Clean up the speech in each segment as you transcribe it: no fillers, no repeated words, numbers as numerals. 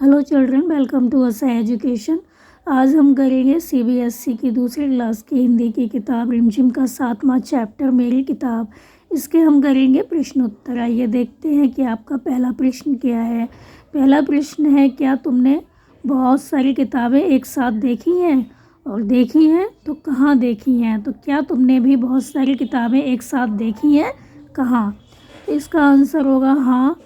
Hello children, welcome to असा education. आज हम करेंगे सीबीएसई की दूसरी क्लास की हिंदी की किताब रिमझिम का 7वां चैप्टर मेरी किताब। इसके हम करेंगे प्रश्न उत्तर। आइए देखते हैं कि आपका पहला प्रश्न क्या है। पहला प्रश्न है, क्या तुमने बहुत सारी किताबें एक साथ देखी हैं? और देखी हैं तो कहाँ देखी हैं? तो क्या तुमने भी बहुत सारी किताबें एक साथ देखी हैं? कहाँ? इसका आंसर होगा हाँ,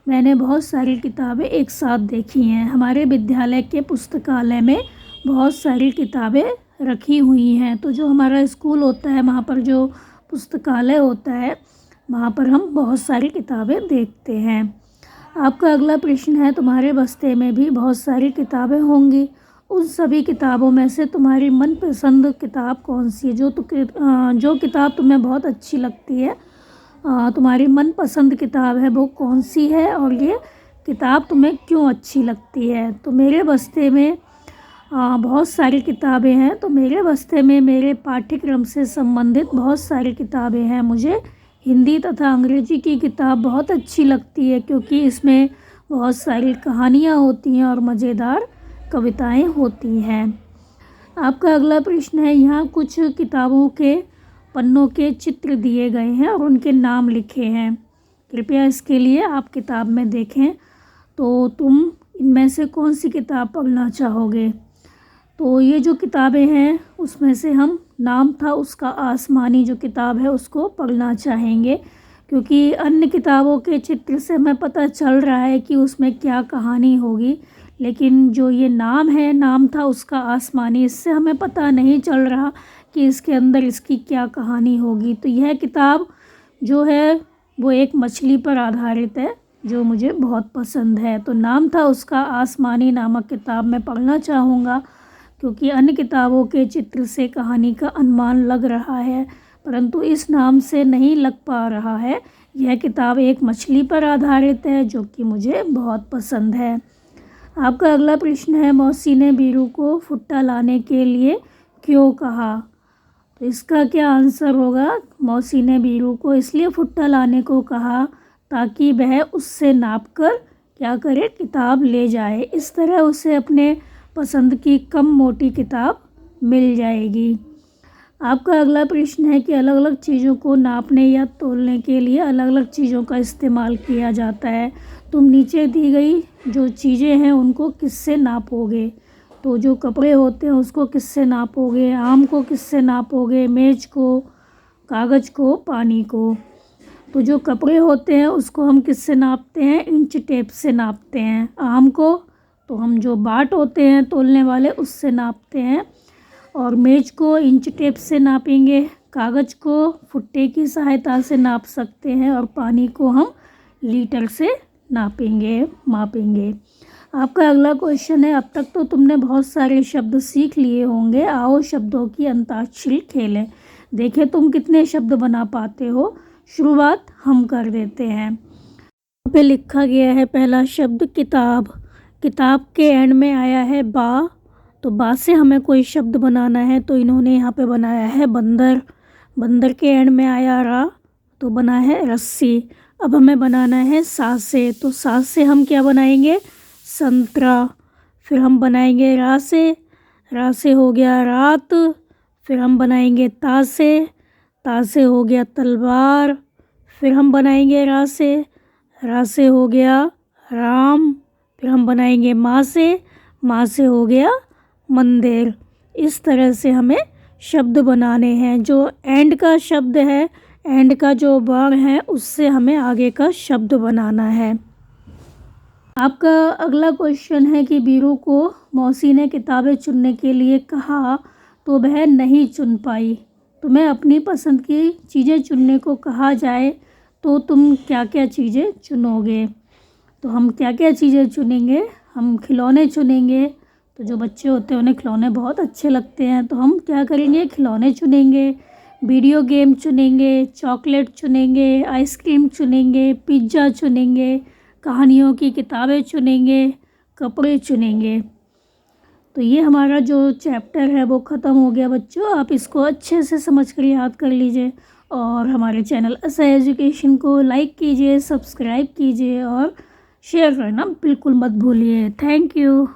मैंने बहुत सारी किताबें एक साथ देखी हैं। हमारे विद्यालय के पुस्तकालय में बहुत सारी किताबें रखी हुई हैं। तो जो हमारा स्कूल होता है, वहाँ पर जो पुस्तकालय होता है, वहाँ पर हम बहुत सारी किताबें देखते हैं। आपका अगला प्रश्न है, तुम्हारे बस्ते में भी बहुत सारी किताबें होंगी। उन सभी किताबों में से तुम्हारी मनपसंद किताब कौन सी है? जो किताब तुम्हें बहुत अच्छी लगती है, तुम्हारी मनपसंद किताब है, वो कौन सी है और ये किताब तुम्हें क्यों अच्छी लगती है? तो मेरे बस्ते में बहुत सारी किताबें हैं। तो मेरे बस्ते में मेरे पाठ्यक्रम से संबंधित बहुत सारी किताबें हैं। मुझे हिंदी तथा अंग्रेजी की किताब बहुत अच्छी लगती है, क्योंकि इसमें बहुत सारी कहानियाँ होती हैं और मज़ेदार कविताएं होती हैं। आपका अगला प्रश्न है, यहाँ कुछ किताबों के पन्नों के चित्र दिए गए हैं और उनके नाम लिखे हैं। कृपया इसके लिए आप किताब में देखें। तो तुम इनमें से कौन सी किताब पढ़ना चाहोगे? तो ये जो किताबें हैं, उसमें से हम नाम था उसका आसमानी जो किताब है उसको पढ़ना चाहेंगे, क्योंकि अन्य किताबों के चित्र से हमें पता चल रहा है कि उसमें क्या कहानी होगी, लेकिन जो ये नाम है, नाम था उसका आसमानी, इससे हमें पता नहीं चल रहा कि इसके अंदर इसकी क्या कहानी होगी। तो यह किताब जो है वो एक मछली पर आधारित है, जो मुझे बहुत पसंद है। तो नाम था उसका आसमानी नामक किताब मैं पढ़ना चाहूँगा, क्योंकि अन्य किताबों के चित्र से कहानी का अनुमान लग रहा है, परंतु इस नाम से नहीं लग पा रहा है। यह किताब एक मछली पर आधारित है, जो कि मुझे बहुत पसंद है। आपका अगला प्रश्न है, मौसी ने बीरू को फुट्टा लाने के लिए क्यों कहा? तो इसका क्या आंसर होगा? मौसी ने बीरू को इसलिए फुट्टा लाने को कहा ताकि वह उससे नापकर क्या करे, किताब ले जाए। इस तरह उसे अपने पसंद की कम मोटी किताब मिल जाएगी। आपका अगला प्रश्न है कि अलग अलग चीज़ों को नापने या तोलने के लिए अलग अलग चीज़ों का इस्तेमाल किया जाता है। तुम नीचे दी गई जो चीज़ें हैं उनको किससे नापोगे? तो जो कपड़े होते हैं उसको किससे नापोगे? आम को किससे नापोगे? मेज को, कागज़ को, पानी को। तो जो कपड़े होते हैं उसको हम किससे नापते हैं? इंच टेप से नापते हैं। आम को तो हम जो बाट होते हैं तोलने वाले, उससे नापते हैं, और मेज को इंच टेप से नापेंगे। कागज़ को फुट्टे की सहायता से नाप सकते हैं, और पानी को हम लीटर से मापेंगे। आपका अगला क्वेश्चन है, अब तक तो तुमने बहुत सारे शब्द सीख लिए होंगे, आओ शब्दों की अंताक्षरी खेलें। देखें तुम कितने शब्द बना पाते हो। शुरुआत हम कर देते हैं। यहाँ पे लिखा गया है पहला शब्द किताब। किताब के एंड में आया है बा, तो बा से हमें कोई शब्द बनाना है, तो इन्होंने यहाँ पे बनाया है बंदर। बंदर के एंड में आया रा, तो बना है रस्सी। अब हमें बनाना है सा से, तो सा से हम क्या बनाएंगे? संतरा। फिर हम बनाएंगे रा से हो गया रात। फिर हम बनाएंगे ता से हो गया तलवार। फिर हम बनाएंगे रा से हो गया राम। फिर हम बनाएंगे माँ से हो गया मंदिर। इस तरह से हमें शब्द बनाने हैं। जो एंड का शब्द है, एंड का जो वर्ण है, उससे हमें आगे का शब्द बनाना है। आपका अगला क्वेश्चन है कि बीरू को मौसी ने किताबें चुनने के लिए कहा तो वह नहीं चुन पाई। तुम्हें अपनी पसंद की चीज़ें चुनने को कहा जाए तो तुम क्या क्या चीज़ें चुनोगे? तो हम क्या क्या चीज़ें चुनेंगे? हम खिलौने चुनेंगे। तो जो बच्चे होते हैं उन्हें खिलौने बहुत अच्छे लगते हैं, तो हम क्या करेंगे? खिलौने चुनेंगे। वीडियो गेम चुनेंगे, चॉकलेट चुनेंगे, आइसक्रीम चुनेंगे, पिज़्ज़ा चुनेंगे, कहानियों की किताबें चुनेंगे, कपड़े चुनेंगे। तो ये हमारा जो चैप्टर है वो ख़त्म हो गया बच्चों। आप इसको अच्छे से समझ कर याद कर लीजिए, और हमारे चैनल असा एजुकेशन को लाइक कीजिए, सब्सक्राइब कीजिए और शेयर करना बिल्कुल मत भूलिए। Thank you.